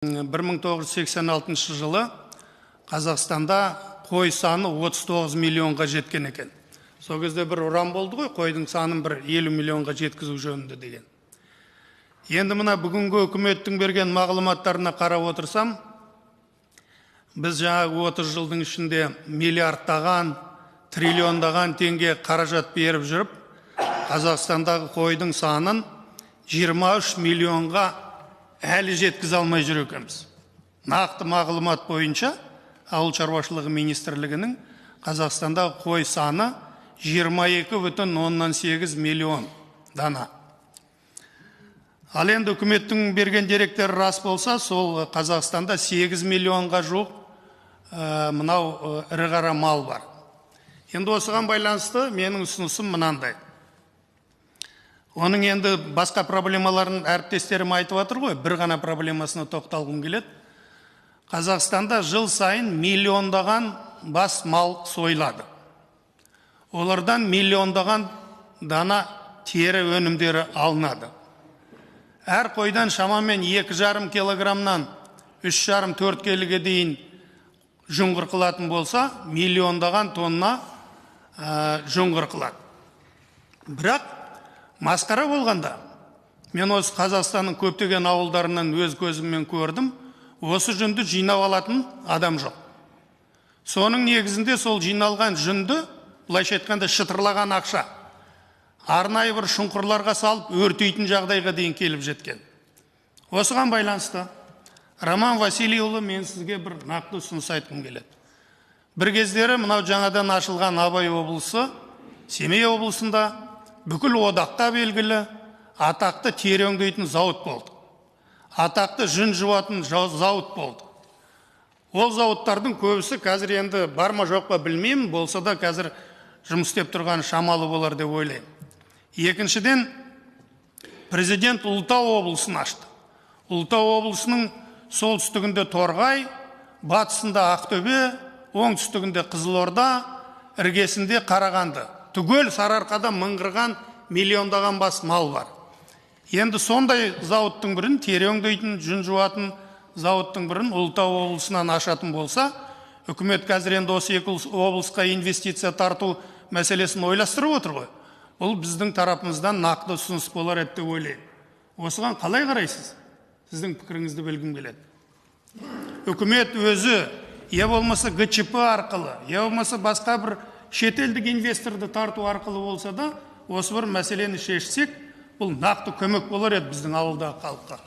1986 жылы Қазақстанда қой саны 39 миллионға жеткен екен. Сол кезде бір ұран болды ғой, қойдың санын бір 50 миллионға жеткізу жөнінде деген. Енді мына бүгінгі үкіметтің берген мағлұматтарына қарап отырсам, біз жаңағы 30 жылдың ішінде миллиардтаған, триллиондаған теңге қаражат беріп жүріп, Қазақстандағы қойдың санын 23 миллионға әлі жеткізе алмай жүр екенбіз. Нақты мағлұмат бойынша Ауыл шаруашылығы министрлігінің Қазақстандағы қой саны 22,8 миллион дана. Ал енді үкіметтің берген деректері рас болса, сол Қазақстанда 8 миллионға жуық мынау ірі қара мал бар. Енді осыған байланысты менің ұсынысым мынандай. Оның енді басқа проблемаларын әріптестерім айтып отыр ғой, бір ғана проблемасына тоқталғым келеді. Қазақстанда жыл сайын миллиондаған бас мал сойылады. Олардан миллиондаған дана тері өнімдері алынады. Әр қойдан шамамен 2,5 килограммнан 3,5-4 келіге дейін жүн қырқылатын болса, миллиондаған тонна жүн қырқылады. Бірақ масқара болғанда, мен осы Қазақстанның көптеген ауылдарынан өз көзіммен көрдім, осы жүнді жинап алатын адам жоқ. Соның негізінде сол жиналған жүнді, былайша айтқанда шытырлаған ақша, арнайы бір шұңқырларға салып өртейтін жағдайға дейін келіп жеткен. Осыған байланысты Роман Васильевұлы, мен сізге бір нақты ұсыныс айтқым келеді. Бір кездері мынау жаңадан ашылған Абай облысы, Семей облысында бүкіл одаққа белгілі атақты тері өңдейтін зауыт болды. Атақты жүн жуатын зауыт болды. Ол зауыттардың көбісі қазір енді бар ма жоқ па білмеймін, болса да қазір жұмыс істеп тұрған шамалы болар деп ойлаймын. Екіншіден, президент Ұлытау облысын ашты. Ұлытау облысының солтүстігінде Торғай, батысында Ақтөбе, оңтүстігінде Қызылорда, іргесінде Қарағанды. Түгел Сарыарқада мыңғырған миллиондаған бас мал бар. Енді сондай зауыттың бірін, тері өңдейтін, жүн жуатын зауыттың бірін Ұлытау облысынан ашатын болса, үкімет қазір енді осы екі облысқа инвестиция тарту мәселесін ойластырып отыр ғой. Бұл біздің тарапымыздан нақты ұсыныс болар еді деп ойлаймын. Осыған қалай қарайсыз? Сіздің пікіріңізді білгім келеді. Үкімет өзі, я болмаса ГЧП арқылы, я болмаса басқа бір шетелдік инвесторды тарту арқылы болса да, осы бір мәселені шешсек, бұл нақты көмек болар еді біздің ауылдағы халыққа.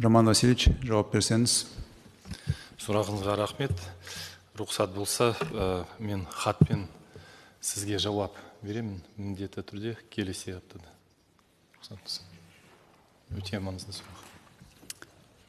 Роман Васильевич, жауап берсеңіз. Сұрағыңызға рахмет. Рұқсат болса, мен хатпен сізге жауап беремін, міндетті түрде келесі аптада. Рұқсат болса. Өте маңызды сұрақ.